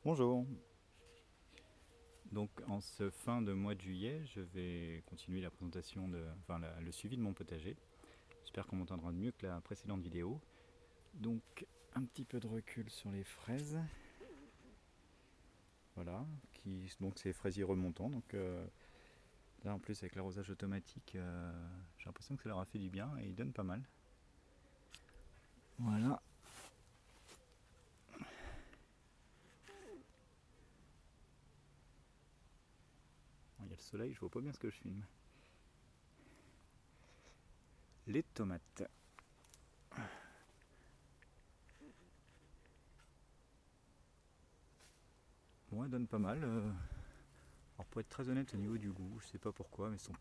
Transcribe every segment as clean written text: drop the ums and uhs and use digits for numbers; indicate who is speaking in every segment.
Speaker 1: Bonjour. Donc en ce fin de mois de juillet, je vais continuer la présentation le suivi de mon potager. J'espère qu'on m'entendra mieux que la précédente vidéo. Donc un petit peu de recul sur les fraises. Voilà, donc c'est fraisiers remontants. Donc là en plus avec l'arrosage automatique, j'ai l'impression que ça leur a fait du bien et ils donnent pas mal. Voilà. Il y a le soleil, je vois pas bien ce que je filme. Les tomates. Bon, elles donnent pas mal. Alors pour être très honnête au niveau du goût, je sais pas pourquoi, mais elles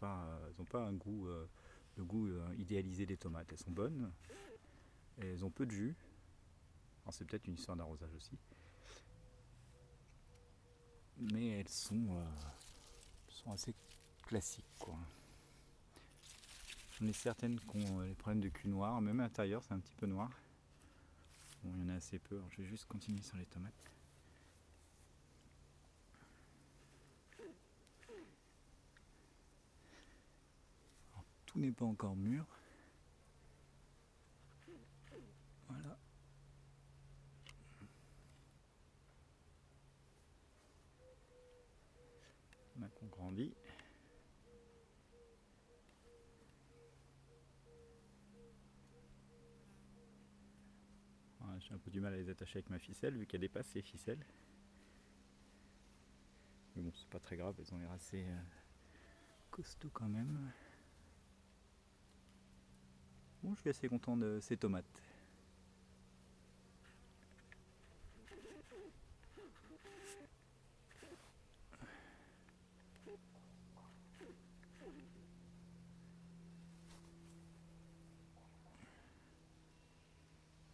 Speaker 1: ont pas un goût, le goût idéalisé des tomates. Elles sont bonnes, et elles ont peu de jus. Alors c'est peut-être une histoire d'arrosage aussi, mais elles sont assez classiques quoi. J'en ai certaines qui ont les problèmes de cul noir, même à l'intérieur c'est un petit peu noir. Bon, il y en a assez peu, alors je vais juste continuer sur les tomates. Alors, tout n'est pas encore mûr. Voilà. Là qu'on grandit. Voilà, j'ai un peu du mal à les attacher avec ma ficelle vu qu'elle dépasse les ficelles. Mais bon, c'est pas très grave, elles ont l'air assez costauds quand même. Bon, je suis assez content de ces tomates.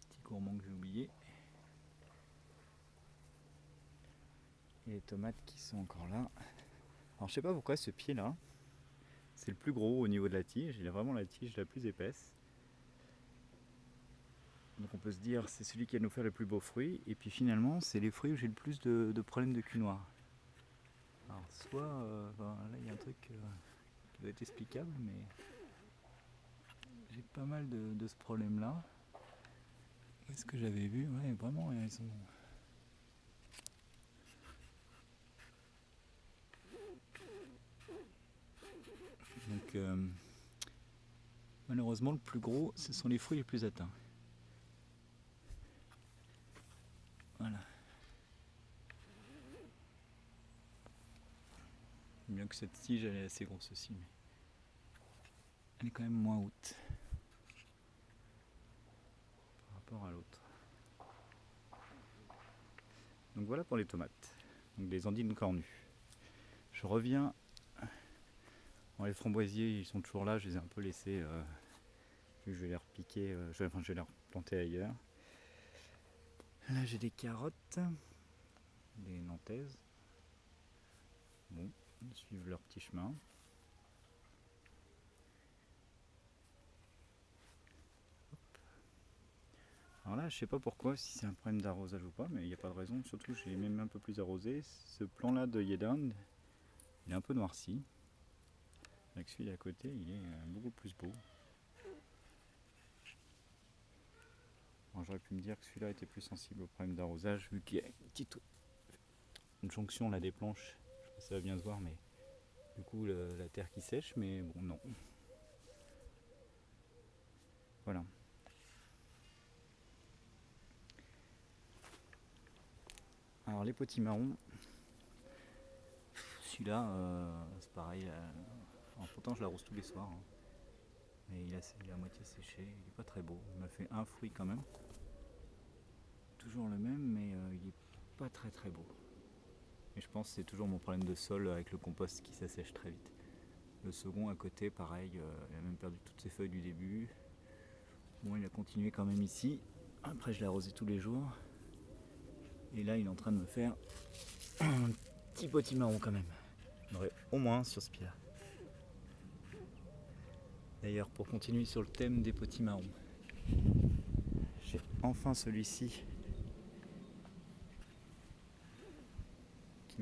Speaker 1: Petit gourmand que j'ai oublié. Et les tomates qui sont encore là. Alors je sais pas pourquoi ce pied là, c'est le plus gros au niveau de la tige. Il a vraiment la tige la plus épaisse. Donc on peut se dire c'est celui qui va nous faire le plus beau fruit. Et puis finalement c'est les fruits où j'ai le plus de problèmes de cul noir. Alors soit là il y a un truc qui doit être explicable, mais j'ai pas mal de ce problème là. Où est-ce que j'avais vu? Ouais, vraiment ils sont. Donc malheureusement le plus gros ce sont les fruits les plus atteints. Voilà. Bien que cette tige elle est assez grosse aussi, mais elle est quand même moins haute par rapport à l'autre. Donc voilà pour les tomates, donc les andines cornues. Je reviens. Bon, les framboisiers ils sont toujours là, je les ai un peu laissés vu que je vais les repiquer, je vais les replanter ailleurs. Là j'ai des carottes, des nantaises. Bon, ils suivent leur petit chemin. Alors là je sais pas pourquoi, si c'est un problème d'arrosage ou pas, mais il n'y a pas de raison, surtout j'ai même un peu plus arrosé. Ce plan là de Yedan, il est un peu noirci. Avec celui d'à côté il est beaucoup plus beau. Alors j'aurais pu me dire que celui-là était plus sensible au problème d'arrosage vu qu'il y a une jonction là des planches. Je sais pas si ça va bien se voir, mais du coup la terre qui sèche, mais bon non. Voilà. Alors les potimarrons, celui-là c'est pareil. Alors, pourtant je l'arrose tous les soirs, hein. Mais il est à moitié séché, il n'est pas très beau. Il m'a fait un fruit quand même. Toujours le même, mais il est pas très très beau. Et je pense que c'est toujours mon problème de sol avec le compost qui s'assèche très vite. Le second à côté, pareil, il a même perdu toutes ses feuilles du début. Bon, il a continué quand même ici. Après, je l'ai arrosé tous les jours. Et là, il est en train de me faire un petit potimarron quand même. J'en aurais au moins sur ce pied-là. D'ailleurs, pour continuer sur le thème des potimarrons, j'ai enfin celui-ci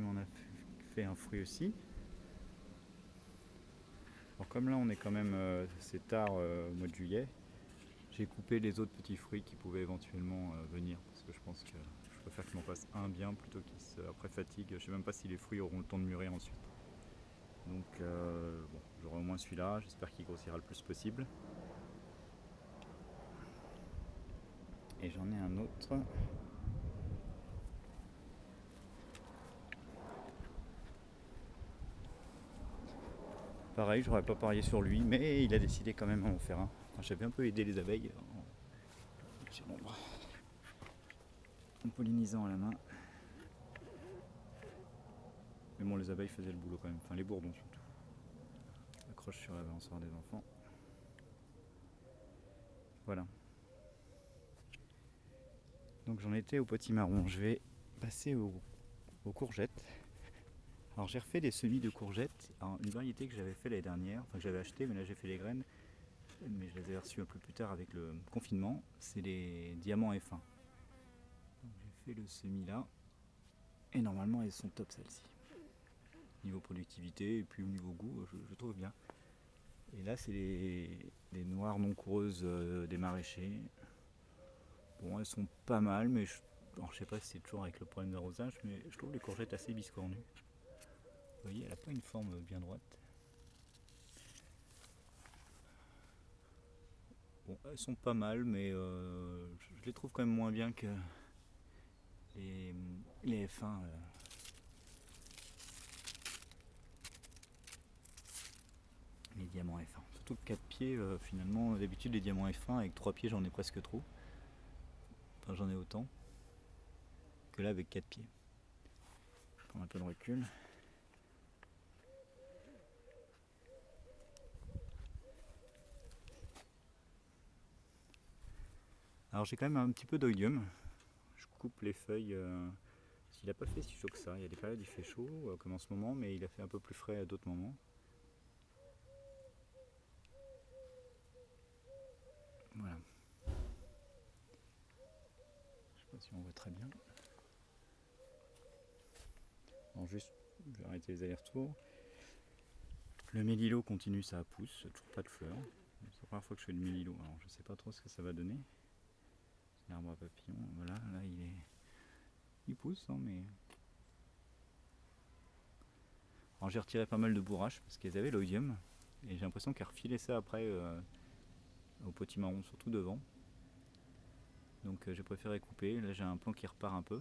Speaker 1: m'en a fait un fruit aussi. Alors comme là on est quand même c'est tard au mois de juillet, j'ai coupé les autres petits fruits qui pouvaient éventuellement venir parce que je pense que je préfère qu'il m'en fasse un bien plutôt qu'il après fatigue. Je sais même pas si les fruits auront le temps de mûrir ensuite. Donc bon, j'aurai au moins celui-là, j'espère qu'il grossira le plus possible. Et j'en ai un autre. Pareil, j'aurais pas parié sur lui, mais il a décidé quand même d'en faire un. Enfin, j'avais un peu aidé les abeilles en pollinisant à la main. Mais bon, les abeilles faisaient le boulot quand même, enfin les bourdons surtout. Accroche sur la balançoire des enfants. Voilà. Donc j'en étais au potimarron. Je vais passer aux courgettes. Alors j'ai refait des semis de courgettes. Alors, une variété que j'avais fait l'année dernière, enfin que j'avais acheté, mais là j'ai fait les graines. Mais je les ai reçues un peu plus tard avec le confinement. C'est les diamants F1. Donc j'ai fait le semis là. Et normalement elles sont top celles-ci. Niveau productivité et puis au niveau goût, je trouve bien. Et là c'est les noires non coureuses des maraîchers. Bon, elles sont pas mal, mais je sais pas si c'est toujours avec le problème d'arrosage, mais je trouve les courgettes assez biscornues. Vous voyez, elle n'a pas une forme bien droite. Bon, elles sont pas mal, mais je les trouve quand même moins bien que les F1. Les diamants F1. Surtout que 4 pieds, finalement, d'habitude les diamants F1 avec 3 pieds j'en ai presque trop. Enfin j'en ai autant que là avec 4 pieds. Je prends un peu de recul. Alors j'ai quand même un petit peu d'oïdium. Je coupe les feuilles. Il n'a pas fait si chaud que ça. Il y a des périodes où il fait chaud, comme en ce moment, mais il a fait un peu plus frais à d'autres moments. Voilà. Je sais pas si on voit très bien. Alors juste, je vais arrêter les allers-retours. Le mélilo continue sa pousse, toujours pas de fleurs. C'est la première fois que je fais le mélilo, alors je sais pas trop ce que ça va donner. C'est l'arbre à papillons, voilà, là il pousse, hein, mais... Alors j'ai retiré pas mal de bourraches parce qu'elles avaient l'oïdium et j'ai l'impression qu'elles refilaient ça après au potimarron, surtout devant. Donc j'ai préféré couper. Là j'ai un plan qui repart un peu.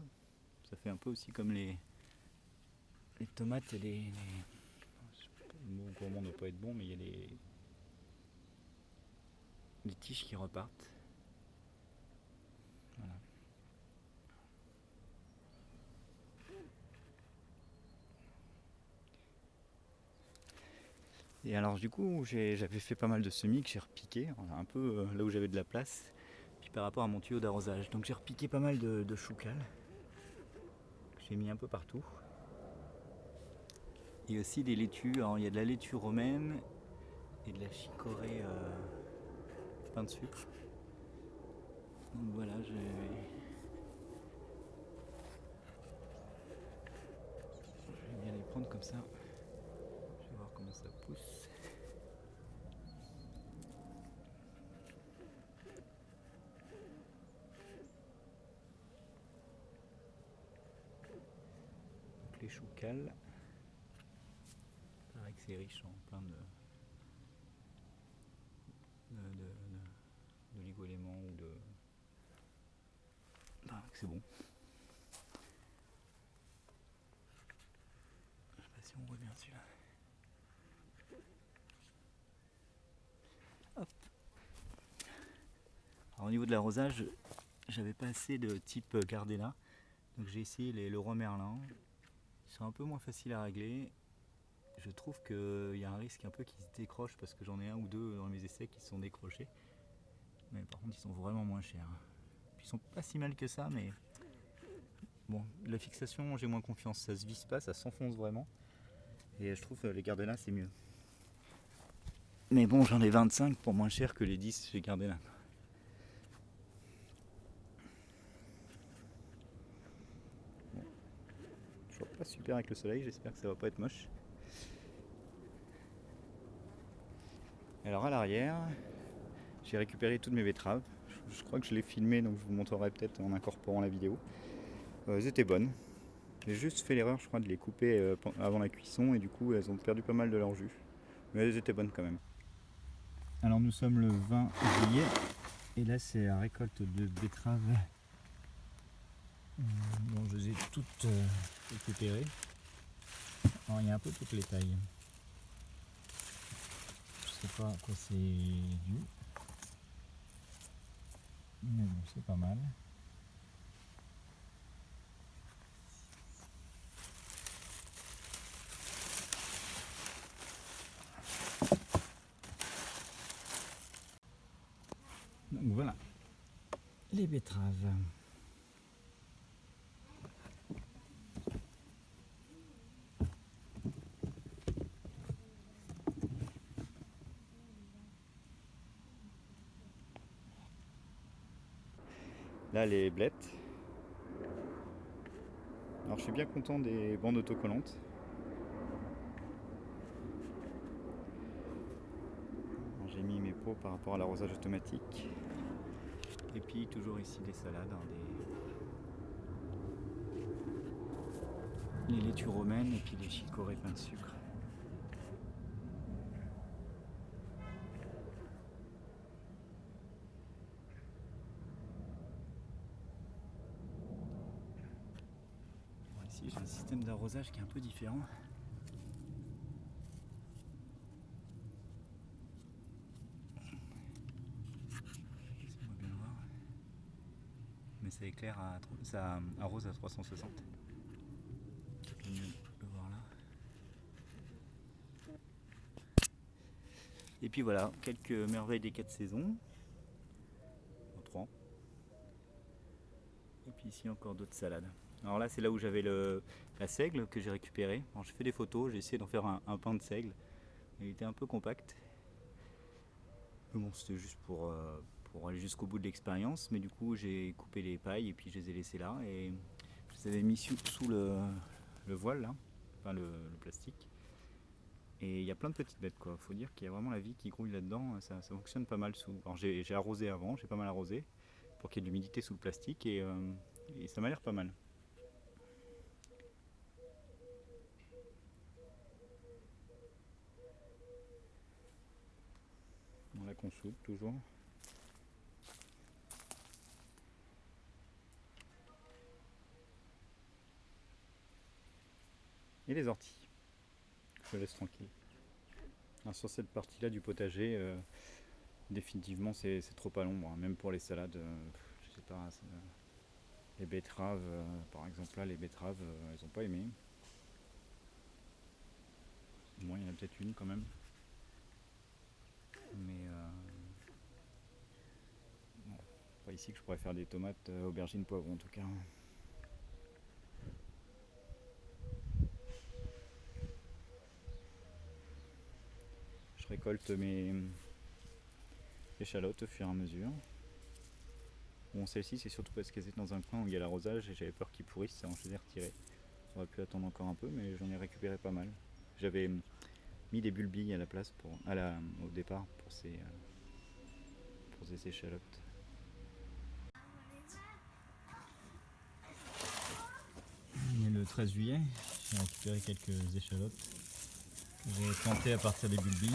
Speaker 1: Ça fait un peu aussi comme les tomates et le mot gourmand ne doit pas être bon, mais il y a les tiges qui repartent. Voilà. Et alors du coup j'avais fait pas mal de semis que j'ai repiqué, un peu là où j'avais de la place, puis par rapport à mon tuyau d'arrosage. Donc j'ai repiqué pas mal de choucal que j'ai mis un peu partout. Et aussi des laitues, alors il y a de la laitue romaine et de la chicorée pain de sucre. Donc voilà, je vais bien les prendre comme ça. Je vais voir comment ça pousse. Donc les choucals. Pareil que c'est riche en plein d'oligo-éléments ou de... Ah, c'est bon. Je sais pas si on voit bien celui-là. Hop. Alors au niveau de l'arrosage, j'avais pas assez de type Gardena. Donc j'ai essayé les Leroy Merlin. Ils sont un peu moins faciles à régler. Je trouve qu'il y a un risque un peu qu'ils se décrochent parce que j'en ai un ou deux dans mes essais qui se sont décrochés. Mais par contre ils sont vraiment moins chers. Puis ils sont pas si mal que ça, mais bon, la fixation j'ai moins confiance, ça se visse pas, ça s'enfonce vraiment. Et je trouve que les Gardena c'est mieux. Mais bon, j'en ai 25 pour moins cher que les 10 chez Gardena. Bon. vois pas super avec le soleil, j'espère que ça va pas être moche. Alors à l'arrière, j'ai récupéré toutes mes betteraves. Je crois que je l'ai filmé, donc je vous montrerai peut-être en incorporant la vidéo. Elles étaient bonnes. J'ai juste fait l'erreur, je crois, de les couper avant la cuisson et du coup elles ont perdu pas mal de leur jus. Mais elles étaient bonnes quand même. Alors nous sommes le 20 juillet et là c'est la récolte de betteraves. Bon, je les ai toutes récupérées. Alors il y a un peu toutes les tailles. Je sais pas à quoi c'est dû. Mais bon, c'est pas mal. Donc voilà, les betteraves. Là les blettes. Alors je suis bien content des bandes autocollantes. J'ai mis mes pots par rapport à l'arrosage automatique. Et puis toujours ici les salades, les laitues romaines et puis les chicorées pain de sucre. Bon, ici j'ai un système d'arrosage qui est un peu différent. Bien voir. Mais ça éclaire ça arrose à 360. C'est mieux de voir là. Et puis voilà, quelques merveilles des 4 saisons. 3. Et puis ici encore d'autres salades. Alors là c'est là où j'avais la seigle que j'ai récupérée. Alors j'ai fait des photos, j'ai essayé d'en faire un pain de seigle. Il était un peu compact. Mais bon, c'était juste pour aller jusqu'au bout de l'expérience. Mais du coup j'ai coupé les pailles et puis je les ai laissées là. Et je les avais mis sous le voile là, enfin le plastique. Et il y a plein de petites bêtes quoi. Faut dire qu'il y a vraiment la vie qui grouille là-dedans. Ça fonctionne pas mal sous. Alors j'ai arrosé avant, j'ai pas mal arrosé pour qu'il y ait de l'humidité sous le plastique et ça m'a l'air pas mal. On la consulte toujours. Et les orties. Je laisse tranquille. Alors, sur cette partie-là du potager, définitivement c'est trop à l'ombre. Même pour les salades, je sais pas. Les betteraves, par exemple là, les betteraves, elles ont pas aimé. Moi, il y en a peut-être une quand même. Mais bon, pas ici que je pourrais faire des tomates, aubergines, poivrons en tout cas. Je récolte mes échalotes au fur et à mesure. Bon, celle-ci c'est surtout parce qu'elles étaient dans un coin où il y a l'arrosage et j'avais peur qu'ils pourrissent, alors je les ai retirées. J'aurais pu attendre encore un peu, mais j'en ai récupéré pas mal. J'avais mis des bulbilles à la place au départ pour ces échalotes. On est le 13 juillet, j'ai récupéré quelques échalotes que j'ai plantées à partir des bulbilles.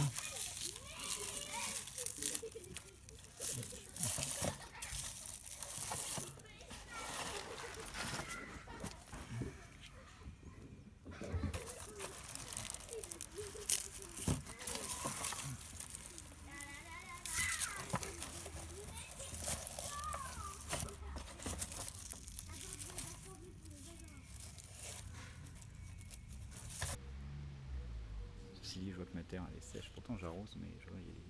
Speaker 1: Ceci dit, je vois que ma terre elle est sèche, pourtant j'arrose, mais je vois il y a des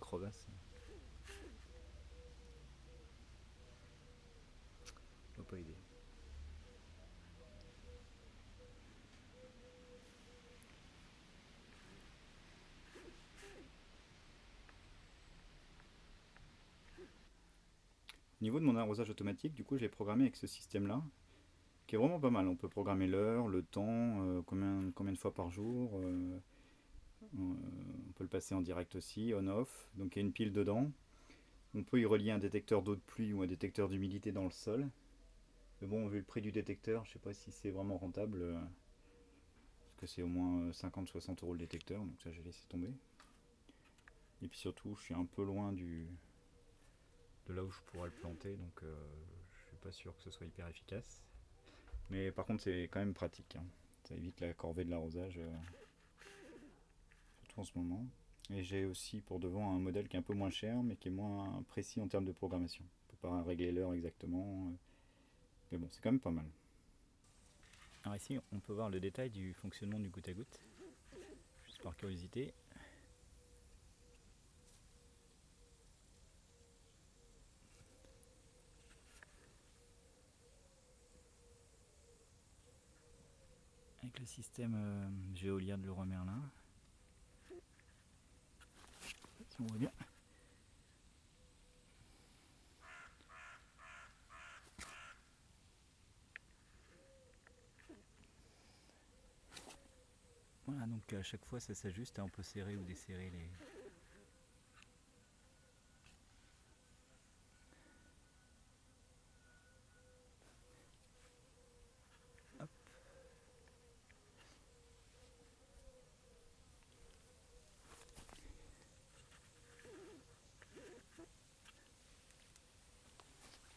Speaker 1: crevasses. Ça va pas aider. Au niveau de mon arrosage automatique, du coup, je l'ai programmé avec ce système-là, qui est vraiment pas mal. On peut programmer l'heure, le temps, combien de fois par jour. On peut le passer en direct aussi, on-off. Donc il y a une pile dedans. On peut y relier un détecteur d'eau de pluie ou un détecteur d'humidité dans le sol. Mais bon, vu le prix du détecteur, je sais pas si c'est vraiment rentable. Parce que c'est au moins 50-60 € le détecteur, donc ça j'ai laissé tomber. Et puis surtout, je suis un peu loin de là où je pourrais le planter, donc je suis pas sûr que ce soit hyper efficace. Mais par contre, c'est quand même pratique, hein. Ça évite la corvée de l'arrosage, surtout en ce moment. Et j'ai aussi pour devant un modèle qui est un peu moins cher, mais qui est moins précis en termes de programmation. On peut pas régler l'heure exactement, mais bon, c'est quand même pas mal. Alors ici, on peut voir le détail du fonctionnement du goutte à goutte, juste par curiosité. Avec le système Veolia de Leroy Merlin. Si on voit bien. Voilà, donc à chaque fois ça s'ajuste, on peut serrer ou desserrer les. Hop.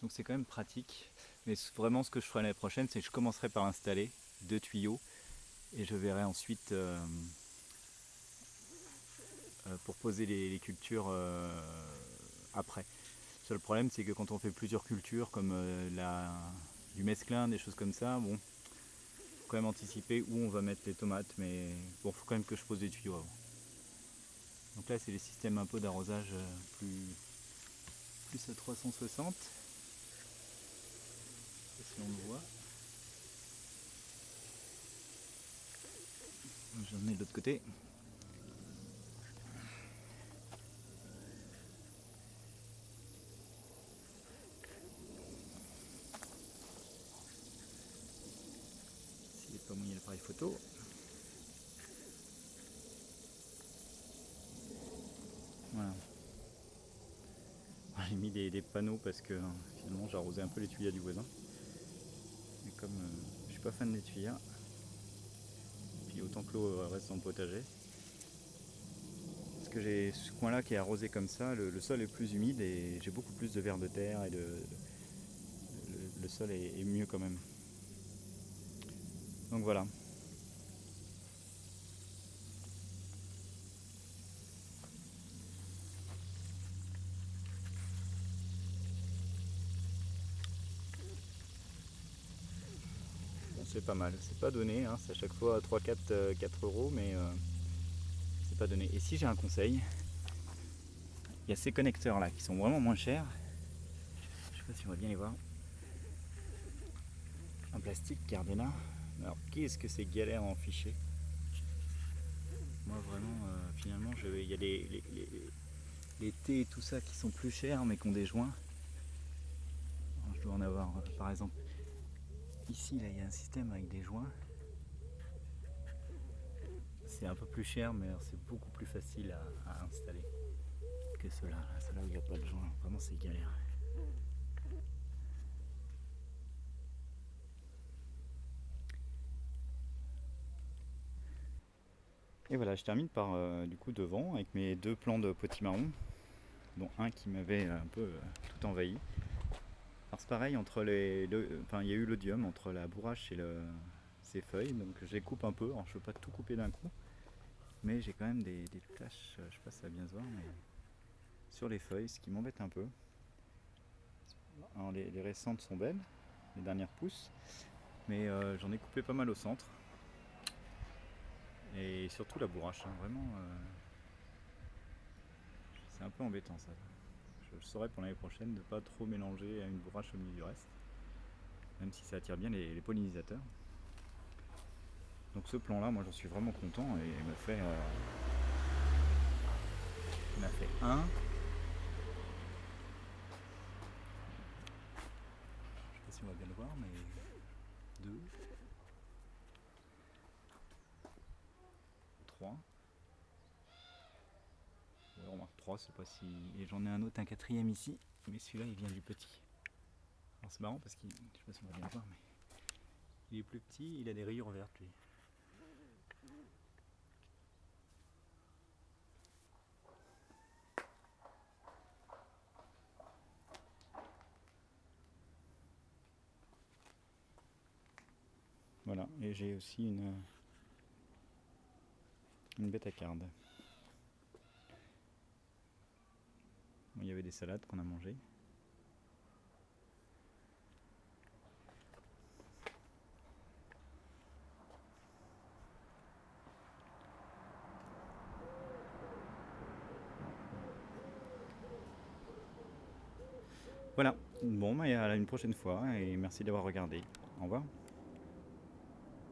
Speaker 1: Donc c'est quand même pratique, mais vraiment ce que je ferai l'année prochaine, c'est que je commencerai par installer 2 tuyaux et je verrai ensuite pour poser les cultures après. Le seul problème, c'est que quand on fait plusieurs cultures comme du mesclin, des choses comme ça, bon, faut quand même anticiper où on va mettre les tomates, mais bon, faut quand même que je pose des tuyaux avant. Donc là, c'est les systèmes un peu d'arrosage plus à 360. Si on le voit. J'en mets de l'autre côté. S'il n'est pas mouillé l'appareil photo. Voilà. J'ai mis des panneaux parce que finalement j'ai arrosé un peu les tuyas du voisin. Mais comme je suis pas fan des tuyas, puis autant que l'eau reste dans le potager. Parce que j'ai ce coin-là qui est arrosé comme ça, le sol est plus humide et j'ai beaucoup plus de vers de terre et le sol est mieux quand même. Donc voilà. Bon, c'est pas mal, c'est pas donné, hein. C'est à chaque fois 3-4 €, mais c'est pas donné. Et si j'ai un conseil, il y a ces connecteurs là qui sont vraiment moins chers. Je sais pas si on va bien les voir. En plastique, Gardena. Alors qu'est-ce que c'est galère à en ficher. Moi vraiment, finalement, il y a les thés et tout ça qui sont plus chers mais qui ont des joints. Alors, je dois en avoir, par exemple, ici là il y a un système avec des joints. C'est un peu plus cher mais c'est beaucoup plus facile à installer que ceux-là. Ceux-là où il n'y a pas de joint, vraiment c'est galère. Et voilà, je termine par du coup devant avec mes 2 plants de potimarron, dont un qui m'avait un peu tout envahi. Alors c'est pareil, entre il y a eu l'odium entre la bourrache et ces feuilles, donc je les coupe un peu. Alors je ne veux pas tout couper d'un coup, mais j'ai quand même des taches, je ne sais pas si ça va bien se voir, mais sur les feuilles, ce qui m'embête un peu. Alors les récentes sont belles, les dernières pousses, mais j'en ai coupé pas mal au centre. Et surtout la bourrache, hein, vraiment, c'est un peu embêtant ça. Je saurais pour l'année prochaine de ne pas trop mélanger une bourrache au milieu du reste, même si ça attire bien les pollinisateurs. Donc ce plan là, moi j'en suis vraiment content et il m'a fait un. Je sais pas si on va bien le voir, mais 2, 3. Ouais, remarque 3, c'est pas si. Et j'en ai un autre, un quatrième ici, mais celui-là il vient du petit. Alors c'est marrant parce qu'il. Je sais pas si on va bien le voir, mais. Il est plus petit, il a des rayures vertes lui. Voilà, et j'ai aussi une bête à carde. Bon, il y avait des salades qu'on a mangées. Voilà, bon, bah, à une prochaine fois et merci d'avoir regardé. Au revoir.